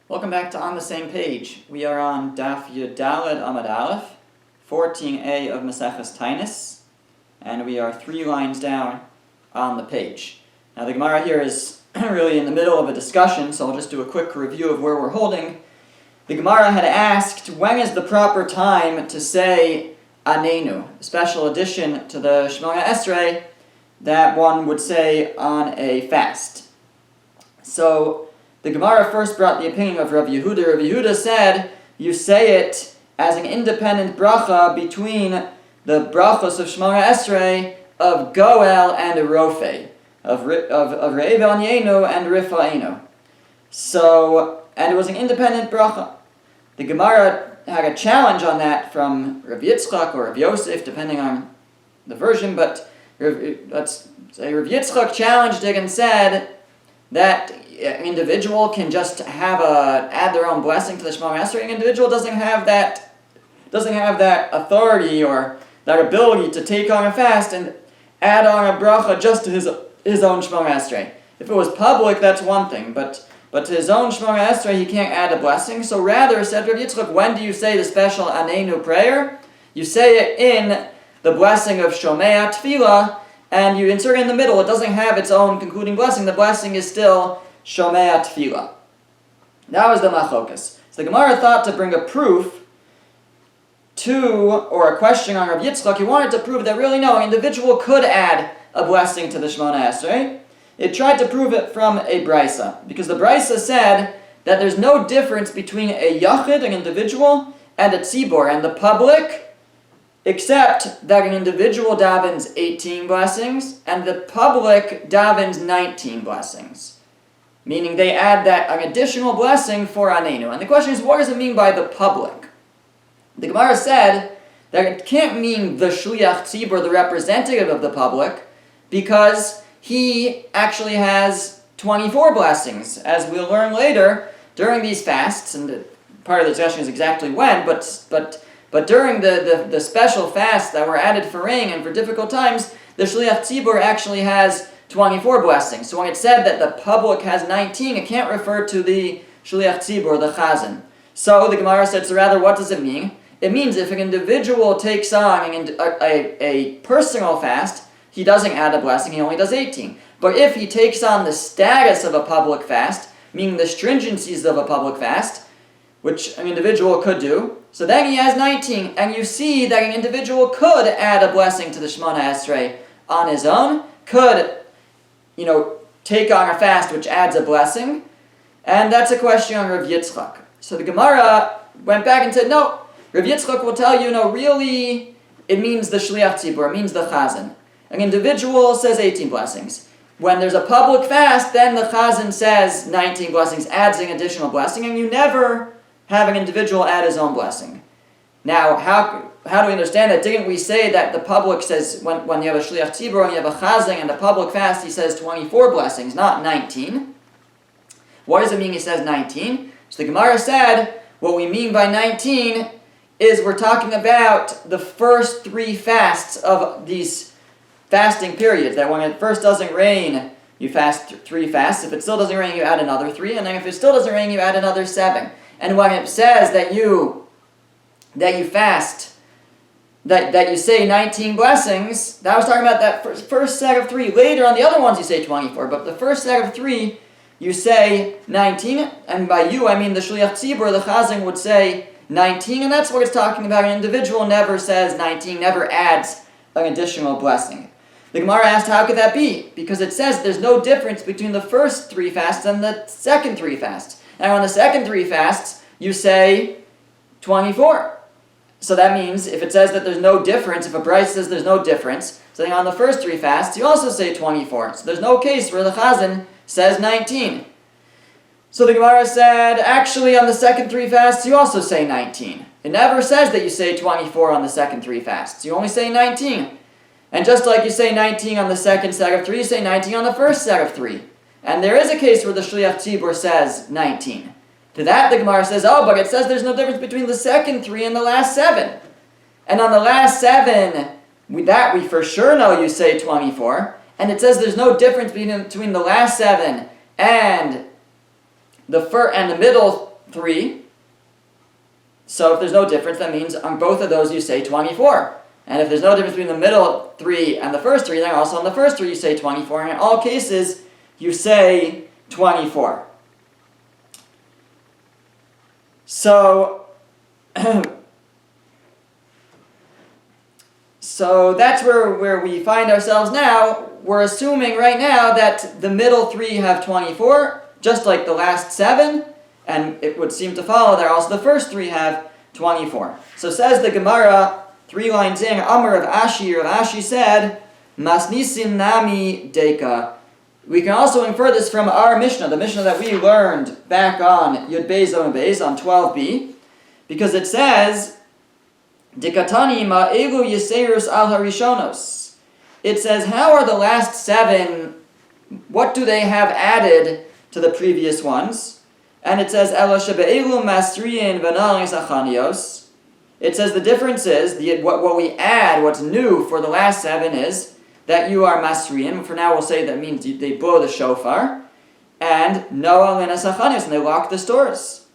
Welcome back to On the Same Page. We are on Daf Yudaled Amud Aleph, 14a of Maseches Taanis, and we are 3 lines down on the page. Now the Gemara here is really in the middle of a discussion, so I'll just do a quick review of where we're holding. The Gemara had asked, when is the proper time to say Anenu, a special addition to the Shemona Esrei that one would say on a fast. So the Gemara first brought the opinion of Rav Yehuda. Rav Yehuda said, you say it as an independent bracha between the brachos of Shemona Esrei of Goel and Rofe, of Re'ev Anyenu and Rifa'enu. So, and it was an independent bracha. The Gemara had a challenge on that from Rav Yitzchak or Rav Yosef, depending on the version, but let's say Rav Yitzchak challenged it and said that an individual can just add their own blessing to the Shemona Esrei. An individual doesn't have that authority or that ability to take on a fast and add on a bracha just to his own Shemona Esrei. If it was public, that's one thing, but to his own Shemona Esrei, he can't add a blessing. So rather, said Rav Yitzchak, when do you say the special Anenu prayer? You say it in the blessing of Shomea Tefillah, and you insert it in the middle. It doesn't have its own concluding blessing. The blessing is still Shomea Tefillah. That was the Machokas. So the Gemara thought to bring a proof or a question on Rav Yitzchak. He wanted to prove that really no, an individual could add a blessing to the Shemona Esrei. It tried to prove it from a Brisa, because the Brisa said that there's no difference between a Yachid, an individual, and a Tzibor, and the public, except that an individual davens 18 blessings, and the public davens 19 blessings. Meaning they add an additional blessing for Anenu. And the question is, what does it mean by the public? The Gemara said that it can't mean the Shliach Tzibor, the representative of the public, because he actually has 24 blessings, as we'll learn later during these fasts, and part of the discussion is exactly when, but during the special fasts that were added for rain and for difficult times, the Shliach Tzibor actually has 24 blessings. So when it said that the public has 19, it can't refer to the Shliach Tzibor, the Chazan. So the Gemara said, so rather, what does it mean? It means if an individual takes on a personal fast, he doesn't add a blessing, he only does 18. But if he takes on the status of a public fast, meaning the stringencies of a public fast, which an individual could do, so then he has 19. And you see that an individual could add a blessing to the Shemona Esrei on his own, could take on a fast which adds a blessing, and that's a question on Rav Yitzchak. So the Gemara went back and said, no, Rav Yitzchak will tell you, no, really, it means the Shliach Tzibor, it means the Chazan. An individual says 18 blessings. When there's a public fast, then the Chazan says 19 blessings, adds an additional blessing, and you never have an individual add his own blessing. Now, how do we understand that? Didn't we say that the public says, when you have a Shliach Tzibor and you have a Chazan and a public fast, he says 24 blessings, not 19? What does it mean he says 19? So the Gemara said, what we mean by 19 is we're talking about the first 3 fasts of these fasting periods, that when it first doesn't rain, you fast 3 fasts. If it still doesn't rain, you add another 3, and then if it still doesn't rain, you add another 7. And when it says that you fast, that you say 19 blessings, that was talking about that first set of 3. Later on the other ones you say 24, but the first set of 3 you say 19, and by you I mean the Shliach Tzibor, the Chazan would say 19, and that's what it's talking about. An individual never says 19, never adds an additional blessing. The Gemara asked, how could that be? Because it says there's no difference between the first 3 fasts and the second 3 fasts. And on the second 3 fasts, you say 24. So that means if it says that there's no difference, if a Brisa says there's no difference, so then on the first 3 fasts, you also say 24. So there's no case where the Chazan says 19. So the Gemara said, actually on the second 3 fasts, you also say 19. It never says that you say 24 on the second 3 fasts. You only say 19. And just like you say 19 on the second set of 3, you say 19 on the first set of 3. And there is a case where the Shliach Tzibor says 19. To that the Gemara says, but it says there's no difference between the second 3 and the last 7. And on the last 7, we for sure know you say 24. And it says there's no difference between the last 7 and the middle 3. So if there's no difference, that means on both of those you say 24. And if there's no difference between the middle 3 and the first 3, then also on the first 3 you say 24. And in all cases, you say 24. So, so that's where we find ourselves now. We're assuming right now that the middle 3 have 24, just like the last 7, and it would seem to follow that also the first 3 have 24. So says the Gemara, 3 lines in, Amar of Ashi said, Masnisin nami deka. We can also infer this from our Mishnah, the Mishnah that we learned back on Yud Beis on 12b, because it says, Dikatani ma'elu yiserus al harishonos. It says, how are the last 7, what do they have added to the previous ones? And it says, Ela shebe'elu masriyin v'nalis achanios. It says the difference is, what we add, what's new for the last 7 is that you are masriyin. For now we'll say that means they blow the shofar. And noah linas achanios, and they lock the stores.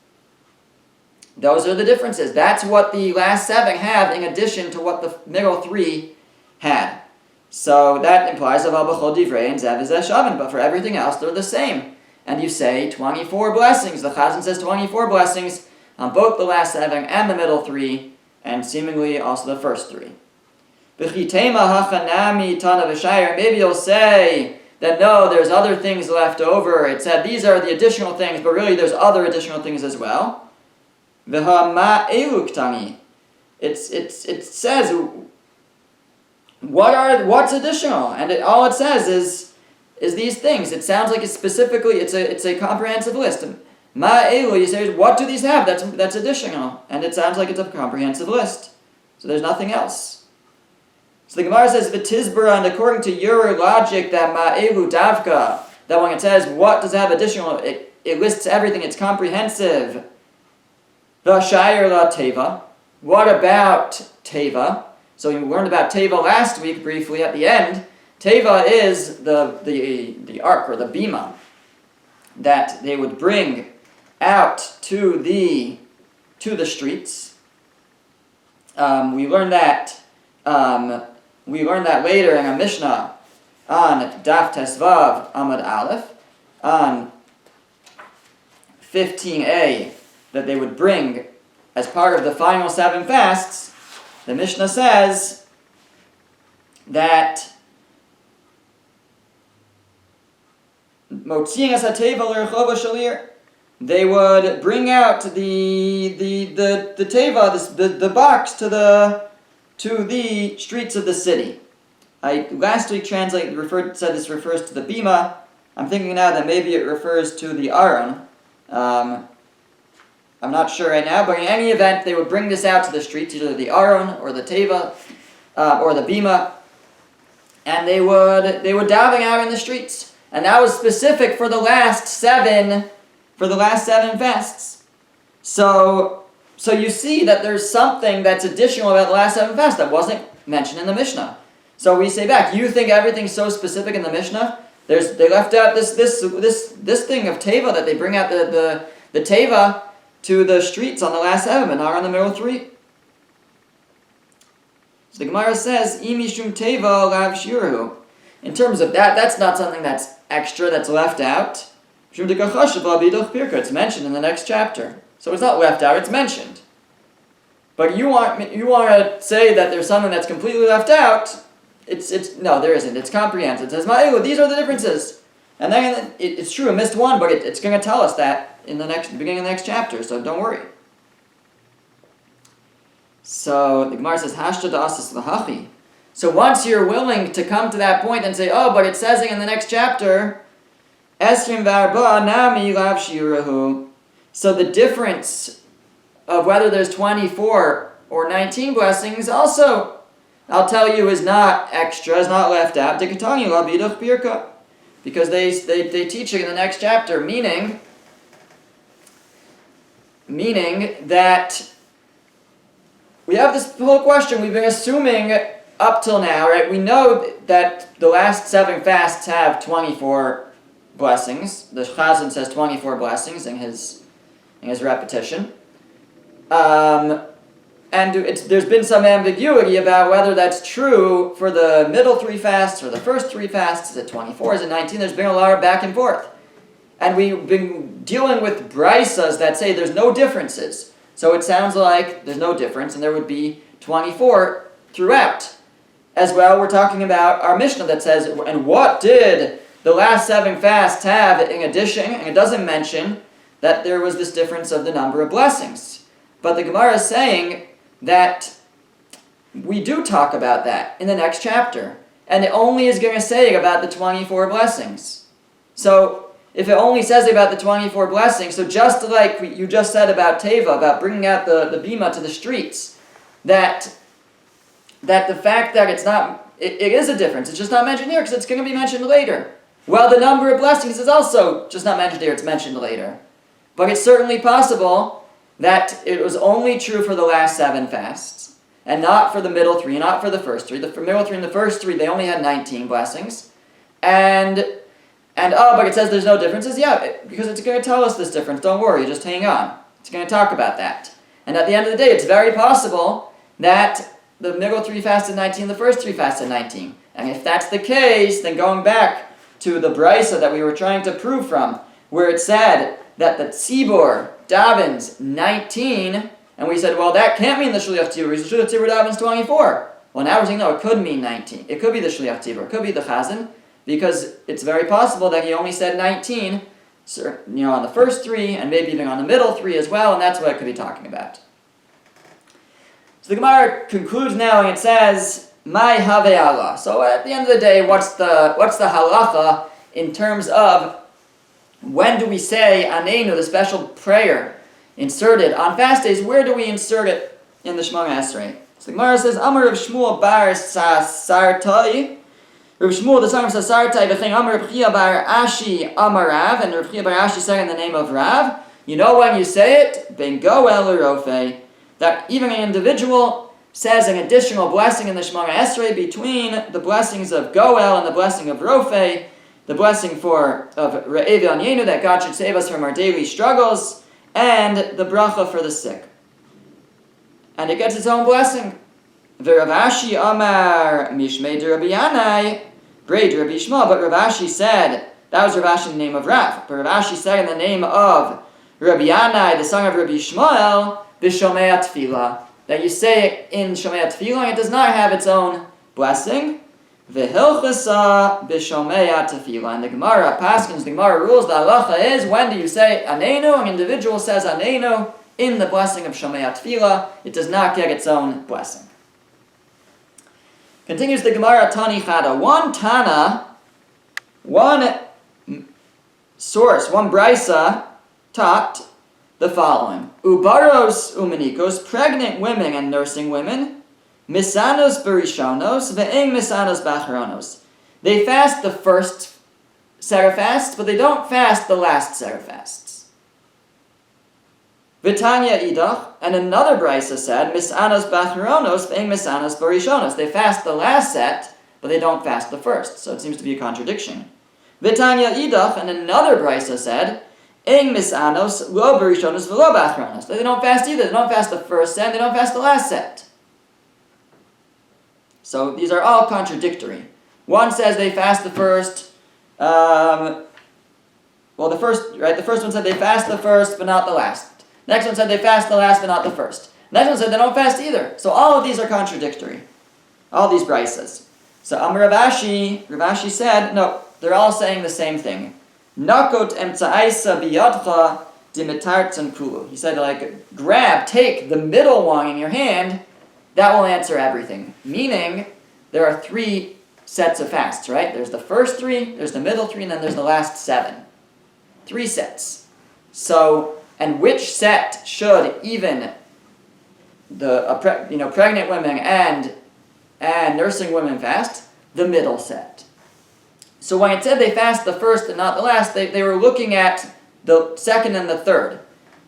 Those are the differences. That's what the last 7 have in addition to what the middle 3 had. So that implies aval b'chol divrei and zev v'zeh shavin, but for everything else they're the same. And you say 24 blessings. The Chazan says 24 blessings on both the last 7 and the middle 3, and seemingly also the first 3. B'chitema hachanami tana v'shayir. Maybe you'll say that no, there's other things left over. It said these are the additional things, but really there's other additional things as well. V'ha eluktani. It says what's additional, and all it says is these things. It sounds like it's specifically it's a comprehensive list. Ma elu, you say, what do these have? That's additional, and it sounds like it's a comprehensive list. So there's nothing else. So the Gemara says v'tizbara, and according to your logic that ma elu davka, that when it says what does it have additional, it lists everything. It's comprehensive. V'shayir la teva. What about teva? So we learned about teva last week briefly at the end. Teva is the ark or the bima that they would bring out to the streets. We learned that later in a Mishnah on Daf Tesvav Amud Aleph on 15a that they would bring as part of the final 7 fasts. The Mishnah says that Motziin es hateva l'rechova shalir, they would bring out the teva, the box to the streets of the city. I last week said this refers to the bima. I'm thinking now that maybe it refers to the aron. I'm not sure right now, but in any event, they would bring this out to the streets, either the aron or the teva or the bima, and they would daven out in the streets. And that was specific for the last 7 fasts. So you see that there's something that's additional about the last 7 fasts that wasn't mentioned in the Mishnah. So we say back, you think everything's so specific in the Mishnah? They left out this thing of teva, that they bring out the teva to the streets on the last 7 and not on the middle 3. So the Gemara says, Imishum teva lav shiru. In terms of that, that's not something that's extra, that's left out. It's mentioned in the next chapter. So it's not left out, it's mentioned. But you want to say that there's something that's completely left out. No, there isn't. It's comprehensive. It says, Ma'elu, these are the differences. And then it's true, I missed one, but it's going to tell us that in the beginning of the next chapter, so don't worry. So the Gemara says, Hashta da'asas lahachi. So once you're willing to come to that point and say, oh, but it says in the next chapter, Esrim v'arba nami lav shirahu. So the difference of whether there's 24 or 19 blessings also, I'll tell you, is not extra, is not left out. Dikatani la bidach birka. Because they teach it in the next chapter, meaning that we have this whole question we've been assuming up till now, right? We know that the last 7 fasts have 24 blessings. The Chazan says 24 blessings in his in his repetition. And there's been some ambiguity about whether that's true for the middle three fasts or the first three fasts. Is it 24? Is it 19? There's been a lot of back and forth. And we've been dealing with brisas that say there's no differences. So it sounds like there's no difference, and there would be 24 throughout. As well, we're talking about our Mishnah that says, and what did the last 7 fasts have in addition? And it doesn't mention that there was this difference of the number of blessings. But the Gemara is saying that we do talk about that in the next chapter. And it only is going to say about the 24 blessings. So, if it only says about the 24 blessings, so just like you just said about Teva, about bringing out the bima to the streets, that the fact that it's not, it is a difference. It's just not mentioned here because it's going to be mentioned later. Well, the number of blessings is also just not mentioned here, it's mentioned later. But it's certainly possible that it was only true for the last 7 fasts, and not for the middle 3, not for the first 3. The middle 3 and the first 3, they only had 19 blessings. But it says there's no differences. Yeah, because it's going to tell us this difference. Don't worry, just hang on. It's going to talk about that. And at the end of the day, it's very possible that the middle 3 fasted 19, the first 3 fasted 19. And if that's the case, then going back to the brisa that we were trying to prove from, where it said that the tzibor davens 19, and we said, well, that can't mean the shliach tzibor, because the shliach tzibor davens 24. Well, now we're saying, no, it could mean 19. It could be the shliach tzibor, it could be the chazan, because it's very possible that he only said 19, on the first 3, and maybe even on the middle 3 as well, and that's what it could be talking about. So the Gemara concludes now, and it says, "My have Allah." So at the end of the day, what's the halacha in terms of when do we say Aneinu, the special prayer inserted on fast days? Where do we insert it in the Shemona Esrei? So the Gemara says, "Amar Rav Shmuel bar Sartai." Rav Shmuel, the son of Sasartai, v'chein Amar Rav Chia bar Ashi Amar Rav, and Rav Chia bar Ashi sang in the name of Rav. You know when you say it, ben goel l'rofei, that even an individual says an additional blessing in the Shemona Esrei between the blessings of goel and the blessing of rofei, the blessing of Re'ev Yanyenu, that God should save us from our daily struggles, and the bracha for the sick. And it gets its own blessing. V'Rav Ashi Amar Mishmei de Rabbi Yanai, Brei de Rabbi Shmuel, but Rav Ashi said, that was Rav Ashi in the name of Rav, but Rav Ashi said in the name of Rabbi Yanai, the son of Rabbi Shmuel, B'Shomei Tefillah, that you say it in Shomei Tefillah, and it does not have its own blessing. V'Hilchasa B'Shomei Tefillah, and the Gemara Paskins, the Gemara rules, the halacha is, when do you say Aneinu? An individual says Aneinu in the blessing of Shomei Tefillah, it does not get its own blessing. Continues the Gemara Tani Chada. One Tana, one source, one brisa taught the following: Ubaros umenikos, pregnant women and nursing women, misanos berishonos, ve'eng misanos bachronos. They fast the first set of fasts, but they don't fast the last set of fasts. V'tanya idach, and another brisa said, misanos bachronos, ve'eng misanos berishonos. They fast the last set, but they don't fast the first. So it seems to be a contradiction. V'tanya idach, and another brisa said, Eng misanos lo berishonos v'lo bachronos. They don't fast either. They don't fast the first set. They don't fast the last set. So these are all contradictory. One says they fast the first. The first one said they fast the first but not the last. Next one said they fast the last but not the first. Next one said they don't fast either. So all of these are contradictory. All these brisas. So Rav Ashi said, no, they're all saying the same thing. Nakot emtsa'aisa biyadcha dimitartzen kulu. He said, take the middle one in your hand, that will answer everything. Meaning, there are 3 sets of fasts, right? There's the first 3, there's the middle 3, and then there's the last 7. 3 sets. So, and which set should even the pregnant women and nursing women fast? The middle set. So when it said they fast the first and not the last, they were looking at the second and the third.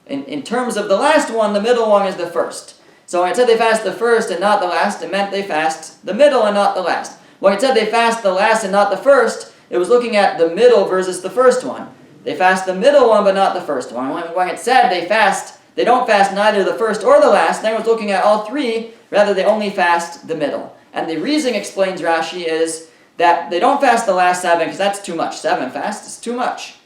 In terms of the last one, the middle one is the first. So when it said they fast the first and not the last, it meant they fast the middle and not the last. When it said they fast the last and not the first, it was looking at the middle versus the first one. They fast the middle one, but not the first one. When it said they don't fast neither the first or the last, then it was looking at all three, rather they only fast the middle. And the reason, explains Rashi, is that they don't fast the last 7 because that's too much. 7 fasts is too much.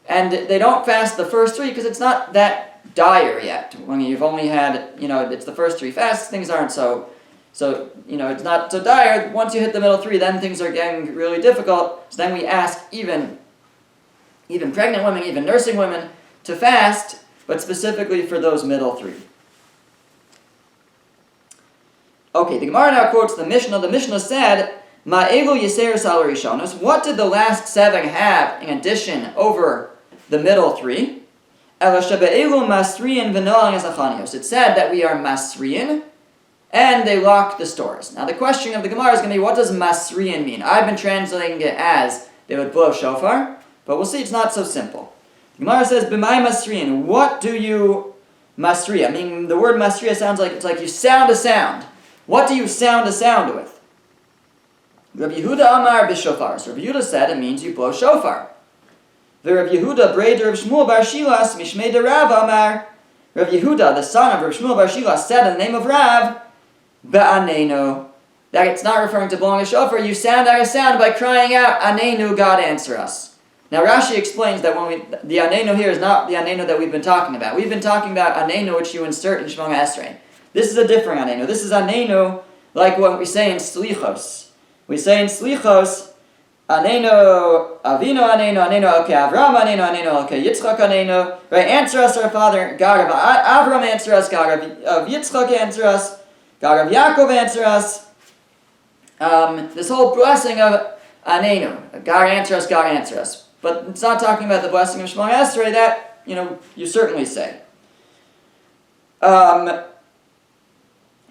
And they don't fast the first 3 because it's not that dire yet. When you've only had, it's the first 3 fasts, things aren't so it's not so dire. Once you hit the middle 3, then things are getting really difficult. So then we ask even pregnant women, even nursing women, to fast, but specifically for those middle 3. Okay, the Gemara now quotes the Mishnah. The Mishnah said, Ma'elu Yiseir Sal Rishonos. What did the last 7 have in addition over the middle 3? Ela Shebe'elu Masriyin V'no'al Yazachanios. It said that we are Masriyin, and they lock the stores. Now the question of the Gemara is going to be, what does Masriyin mean? I've been translating it as they would blow shofar, but we'll see it's not so simple. The Gemara says, B'mai Masriyin. What do you Masriya? I mean, the word Masriya sounds like, it's like you sound a sound. What do you sound a sound with? Rabbi Yehuda Amar b'shofar. So Rabbi Yehuda said it means you blow shofar. The Rabbi Yehuda breder of Shmuel bar Shilas mishmei de Rav Amar. Rabbi Yehuda, the son of Rabbi Shmuel bar Shilas, said in the name of Rav, Ba'anenu. That it's not referring to blowing a shofar. You sound out a sound by crying out, Anenu, God answer us. Now Rashi explains that the Anenu here is not the Anenu that we've been talking about. We've been talking about Anenu which you insert in Shemona Esrei. This is a different Anenu. This is Anenu like what we say in Slichos. We say in Slichos, Anenu, Avinu Anenu, Anenu Elkei Avram Anenu, Anenu Elkei Yitzchak Anenu. Right? Answer us, our Father, God of Avram, answer us, God of Yitzchak, answer us, God of Yaakov, answer us. This whole blessing of Anenu, God answer us, God answer us. But it's not talking about the blessing of Shemona Esrei. That, you certainly say.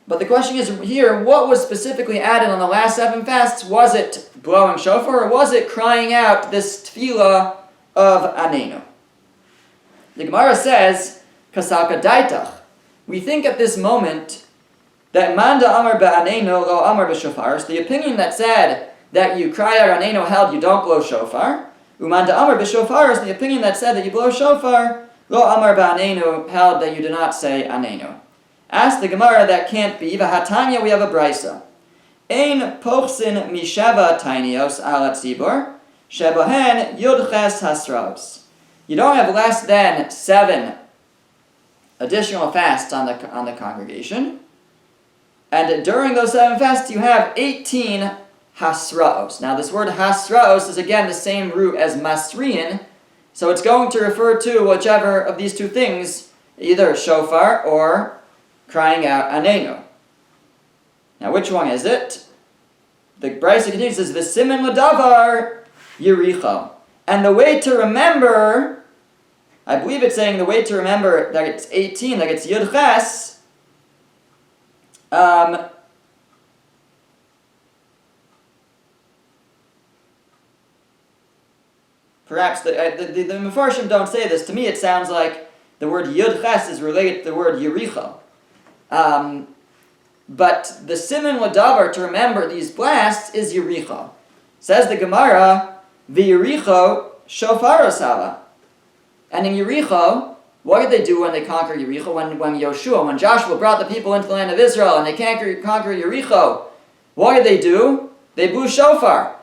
But the question is here, what was specifically added on the last 7 fasts? Was it blowing shofar, or was it crying out this tefillah of Anenu? The Gemara says, Kasaka daitach. We think at this moment that Manda Amar Ba'anenu lo Amar b'shofar. So the opinion that said that you cry out Anenu held you don't blow shofar. Umanda Amar b'shofar is the opinion that said that you blow shofar. Lo Amar Ba'anenu held that you do not say Anenu. Ask the Gemara, that can't be. V'hatanya, we have a brisa. Ein pochsin misheva tainios ala tzibor, shebohen yudches hasraos. You don't have less than 7 additional fasts on the congregation. And during those 7 fasts, you have 18 hasraos. Now this word hasraos is again the same root as masriyin, so it's going to refer to whichever of these 2 things, either shofar or crying out Anenu. Now which one is it? The Brisa continues, says, V'simen l'davar yiricho. And the way to remember, I believe it's saying the way to remember that it's 18, that it's Yud Ches, perhaps the Mefarshim don't say this. To me it sounds like the word Yud Ches is related to the word Yericho. But the siman l'davar to remember these blasts is Yericho. Says the Gemara, V'Yericho shofar osava. And in Yericho, what did they do when they conquered Yericho? When Joshua brought the people into the land of Israel and they conquered Yericho, what did they do? They blew shofar.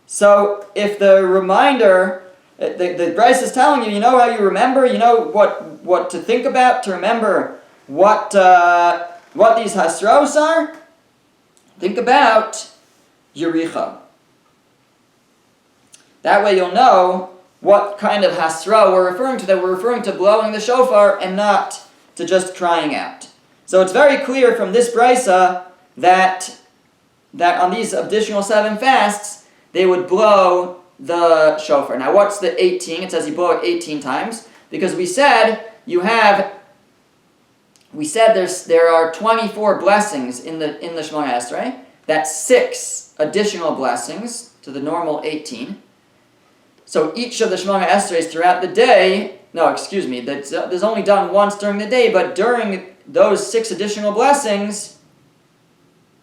So if the reminder, the Bryce is telling you, you know how you remember, you know what to think about to remember what these hasros are? Think about Yericho. That way you'll know what kind of hasra we're referring to, that we're referring to blowing the shofar and not to just crying out. So it's very clear from this brisa that on these additional 7 fasts, they would blow the shofar. Now what's the 18? It says you blow it 18 times, because we said there are 24 blessings in the Shemona Esrei. That's 6 additional blessings to the normal 18. So each of the Shemona Esreis throughout the day, there's only done once during the day, but during those 6 additional blessings,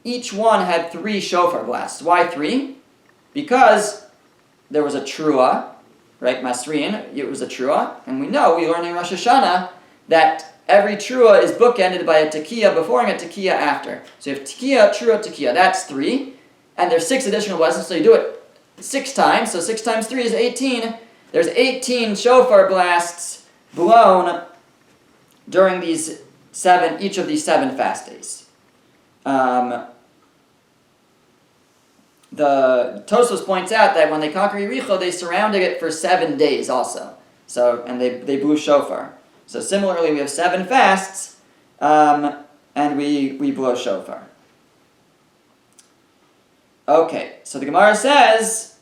each one had 3 shofar blasts. Why 3? Because there was a trua, right? Masrian, it was a trua, and we learn in Rosh Hashanah that every trua is bookended by a tekiah before and a tekiah after. So you have tekiah, trua, tekiah. That's 3, and there's 6 additional blessings. So you do it 6 times. So 6 times 3 is 18. There's 18 shofar blasts blown during each of these 7 fast days. The Tosfos points out that when they conquered Yericho, they surrounded it for 7 days also. So, and they blew shofar. So similarly, we have 7 fasts, and we blow shofar. Okay, so the Gemara says,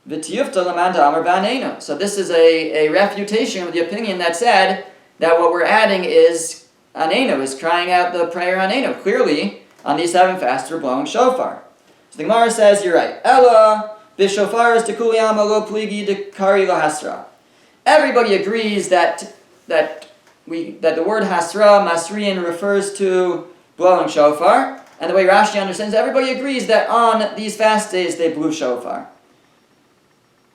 "V'tiyufta l'manda amar ba'aneinu." So this is a refutation of the opinion that said that what we're adding is aneinu, is crying out the prayer aneinu. Clearly, on these 7 fasts, we're blowing shofar. So the Gemara says, you're right. Ella b'shofaros dekuli ama lo pligi dekari lo hasra. Everybody agrees that the word hasra, masrian, refers to blowing shofar. And the way Rashi understands, everybody agrees that on these fast days they blew shofar.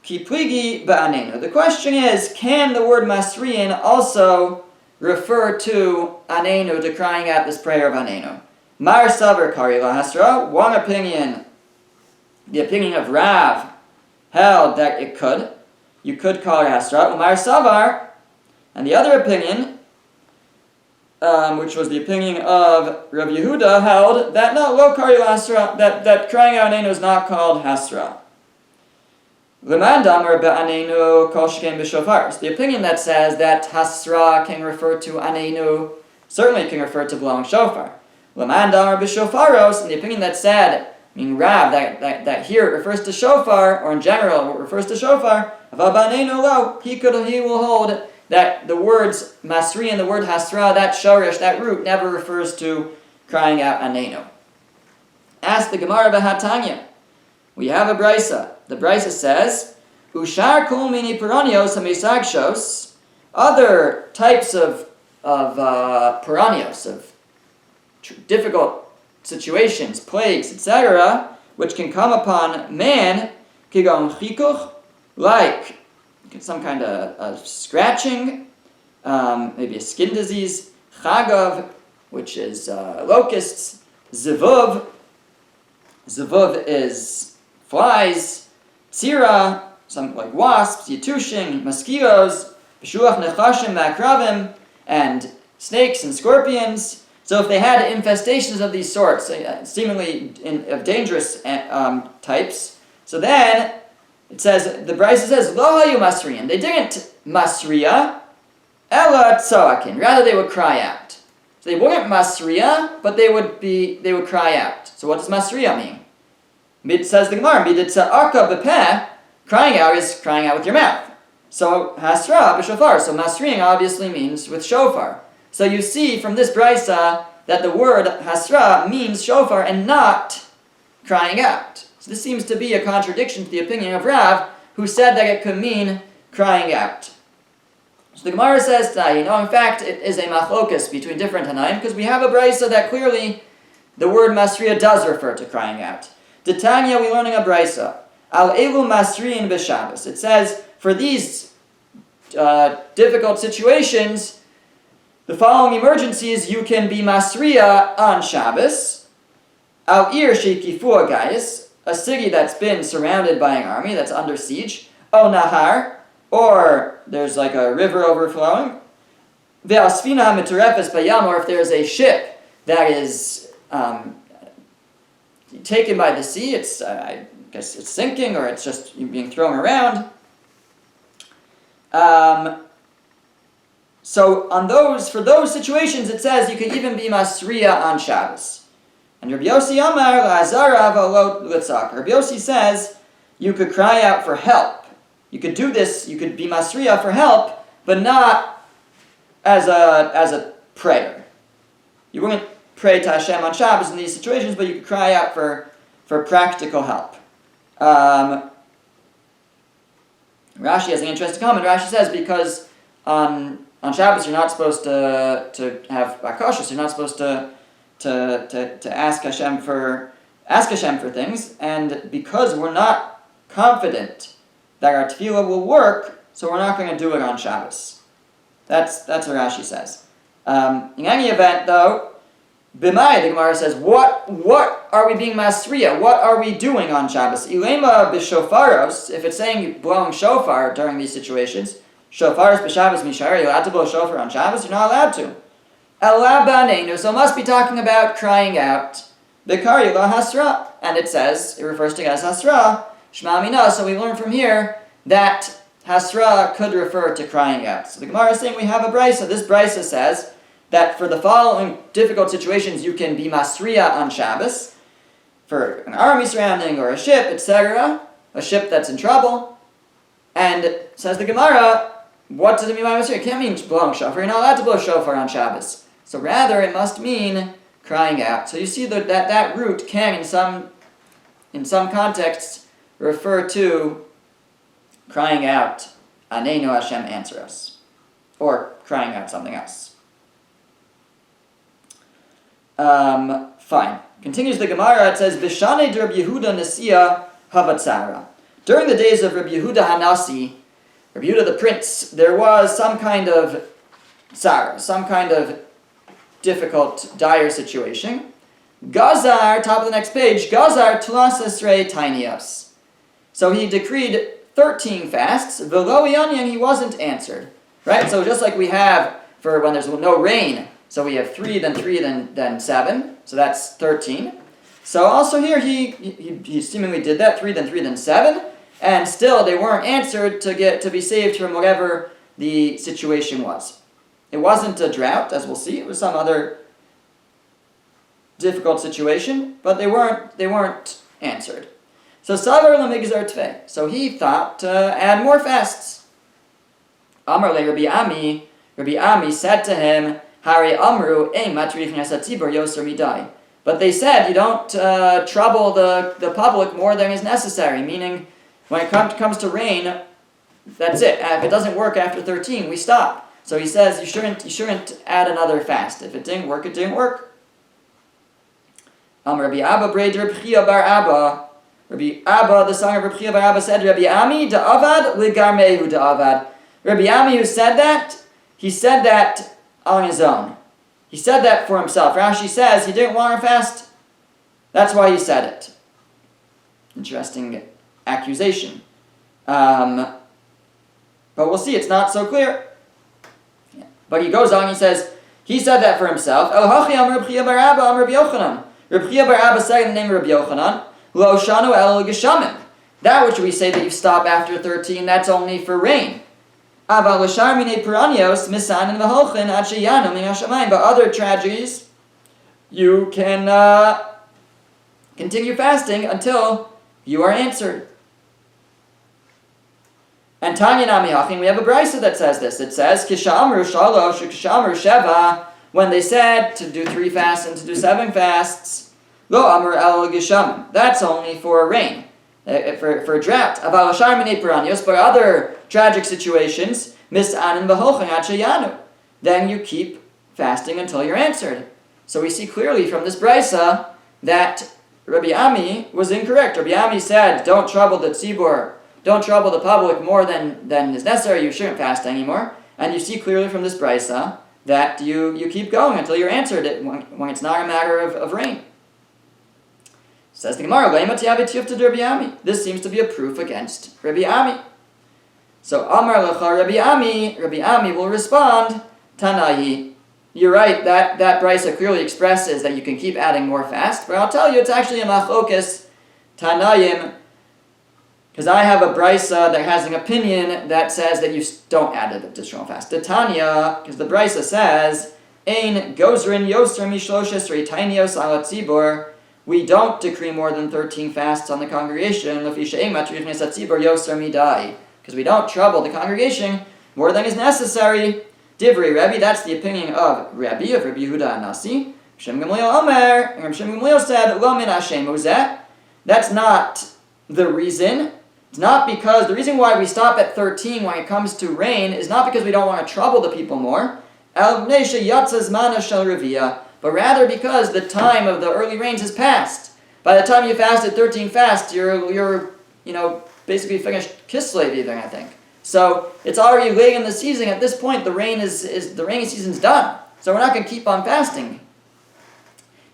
Ki pligi ba'anenu. The question is, can the word masrian also refer to anenu, to crying out this prayer of anenu? Mar savar kari la hasra. One opinion, the opinion of Rav, held that it could. You could call it hasra. Umar savar, and the other opinion, which was the opinion of Rav Yehuda, held that no, lo kari la hasra, that crying out anenu is not called hasra. L'man damar be'anenu kol sheken b'shofar. The opinion that says that hasra can refer to anenu certainly can refer to blowing shofar. L'man damar b'shofaros, and the opinion that said, meaning Rav, that here it refers to shofar, or in general it refers to shofar, aval b'anenu lo, he will hold that the words masri and the word hasra, that shorish, that root, never refers to crying out anenu. Ask the Gemara b'hatanya. We have a brisa. The brisa says, "Ushar kol mini piranios hamesagshos." Other types of piranios, of difficult situations, plagues, etc., which can come upon man, kigon chikuch, like some kind of scratching, maybe a skin disease, chagav, which is locusts, zivuv. Zivuv is flies, tzira, some like wasps, yetushim, mosquitoes, b'shuach nechashim v'akravim, and snakes and scorpions. So if they had infestations of these sorts, seemingly of dangerous types, so then it says, the Brisa says, lo hayu masriyan. They didn't masriya, ela tzoakin. Rather, they would cry out. So they weren't masriya, but they would cry out. So what does masriya mean? Mid says the Gemara, miditza'aka b'peh, crying out is crying out with your mouth. So hasra b'shofar. So masriing obviously means with shofar. So you see from this brisa that the word hasra means shofar and not crying out. So this seems to be a contradiction to the opinion of Rav, who said that it could mean crying out. So the Gemara says, in fact, it is a machlokas between different Tanaim, because we have a brisa that clearly the word masriya does refer to crying out. The Tanya, we're learning a brisa. Al elu masriin b'Shabbos. It says, for these difficult situations, the following emergencies, you can be masriya on Shabbos. Al ir shekifu agayis, a city that's been surrounded by an army, that's under siege. O nahar, or there's like a river overflowing. Ve'asfina miturefes bayam, or if there's a ship that is taken by the sea, it's I guess it's sinking, or it's just being thrown around. So for those situations, it says you can even be masriya on Shabbos. And Rabbi Yossi Amar la'azara v'lo litzak. Rabbi Yossi says you could cry out for help. You could do this. You could be masriya for help, but not as a prayer. You wouldn't pray to Hashem on Shabbos in these situations, but you could cry out for practical help. Rashi has an interesting comment. Rashi says because on Shabbos you're not supposed to have bakashos. You're not supposed to ask Hashem for things, and because we're not confident that our tefillah will work, so we're not going to do it on Shabbos. That's what Rashi says. In any event, though, B'mai, the Gemara says, what are we being masriya? What are we doing on Shabbos? Ilema b'shofaros, if it's saying blowing shofar during these situations, shofaros b'Shabbos mishar, you're allowed to blow shofar on Shabbos? You're not allowed to. Ela b'aneinu, so it must be talking about crying out. B'kari la hasra, and it says, it refers to it as hasra, shma mina, so we learn from here that hasra could refer to crying out. So the Gemara is saying we have a brisa. This brisa says that for the following difficult situations you can be masriya on Shabbos, for an army surrounding or a ship, etc., a ship that's in trouble. And says the Gemara, what does it mean by masriya? It can't mean blowing shofar. You're not allowed to blow shofar on Shabbos. So rather it must mean crying out. So you see that root can in some contexts refer to crying out, Aneinu Hashem, answer us, or crying out something else. Fine. Continues the Gemara, it says, B'shanei Rabbi Yehuda Nasiya Havatzara. During the days of Rabbi Yehuda Hanasi, Rabbi Yehuda the prince, there was some kind of tzara, some kind of difficult, dire situation. Gazar, top of the next page, Gazar Tlas Esrei Tainios. So he decreed 13 fasts, V'lo Yanyan, he wasn't answered. Right? So just like we have for when there's no rain, so we have 3, then 7, so that's 13. So also here he seemingly did that, 3, then 7, and still they weren't answered to be saved from whatever the situation was. It wasn't a drought, as we'll see, it was some other difficult situation, but they weren't answered. So Savar Lamigzar Tve. So he thought to add more fasts. Amar le Rabbi Ami said to him, Hari Amru, ein matrich nasatzibur yoser midai. But they said, you don't trouble the public more than is necessary, meaning when it comes to rain, that's it. If it doesn't work after 13, we stop. So he says you shouldn't add another fast. If it didn't work, it didn't work. Rabbi Abba Braid Rabbi Chia bar Abba. Rabbi Abba, the son of Rabbi Chia bar Abba, said, Rabbi Ami da'avad ligarmehu da'avad. Rabbi Ami, who said that, he said that on his own. He said that for himself. Rashi says he didn't want to fast. That's why he said it. Interesting accusation. But we'll see, it's not so clear. But he goes on, he says, he said that for himself. El hachi am Rabbi Chia bar Abba am Rabbi Yochanan. Rabbi Chia bar Abba said in the name of Rabbi Yochanan, Lo shanu el geshamim. That which we say that you stop after 13, that's only for rain. But other tragedies, you can continue fasting until you are answered. And Tanya Nami Hachin, we have a brisa that says this. It says, Kishamru shalosh, Kishamru sheva, when they said to do 3 fasts and to do 7 fasts, Lo amr el gishamim. That's only for rain. For a drought. But other tragic situations, then you keep fasting until you're answered. So we see clearly from this brisa that Rabbi Ami was incorrect. Rabbi Ami said, don't trouble the tzibur, don't trouble the public more than is necessary, you shouldn't fast anymore. And you see clearly from this brisa that you keep going until you're answered when it's not a matter of rain. Says the Gemara, this seems to be a proof against Rabbi Ami. So Amar Lecha Rabbi Ami will respond, Tanahi. You're right, that brisa clearly expresses that you can keep adding more fast, but I'll tell you it's actually a machlokas Tanayim, because I have a brisa that has an opinion that says that you don't add an additional fast. The Tanya, because the brisa says, Ein gozrin yoser mishloshes reitainios ala tzibor. We don't decree more than 13 fasts on the congregation, because we don't trouble the congregation more than is necessary. Divrei Rebbe, that's the opinion of Rabbi Yehuda Hanasi. Shem Gamliel Omer, and Shem Gamliel said, Lo min Hashem ozeh. That's not the reason. It's not because, the reason why we stop at 13 when it comes to rain is not because we don't want to trouble the people more. El bnei sheyatzah zmana shel reviyah. But rather because the time of the early rains has passed. By the time you fasted 13 fasts, you're basically finished Kislev even, I think. So it's already late in the season. At this point, the rainy season's done. So we're not going to keep on fasting.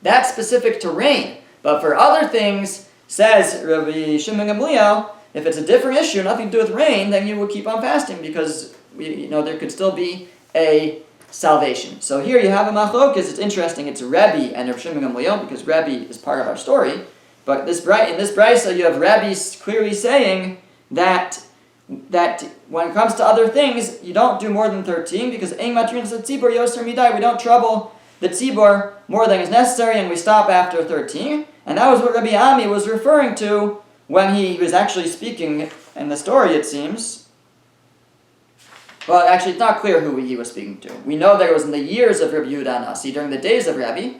That's specific to rain. But for other things, says Rabbi Shimon Gamliel, if it's a different issue, nothing to do with rain, then you will keep on fasting because there could still be a salvation. So here you have a machlokes. It's interesting. It's Rebbe and Rabbi Shimon Gamliel because Rebbe is part of our story. But in this brisa, you have Rebbe clearly saying that when it comes to other things, you don't do more than 13 because we don't trouble the tzibor more than is necessary, and we stop after 13. And that was what Rabbi Ami was referring to when he was actually speaking in the story, it seems. Well, actually, it's not clear who he was speaking to. We know that it was in the years of Rabbi Yehuda Nasi, during the days of Rabbi,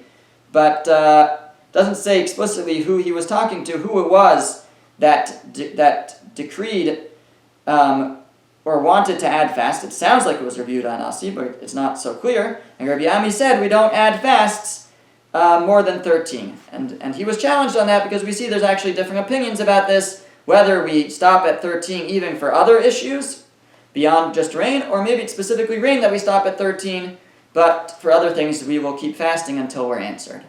but doesn't say explicitly who he was talking to, who it was that decreed or wanted to add fast. It sounds like it was Rabbi Yehuda Nasi, but it's not so clear. And Rabbi Ami said we don't add fasts more than 13. And he was challenged on that because we see there's actually different opinions about this, whether we stop at 13 even for other issues beyond just rain, or maybe it's specifically rain that we stop at 13, but for other things we will keep fasting until we're answered.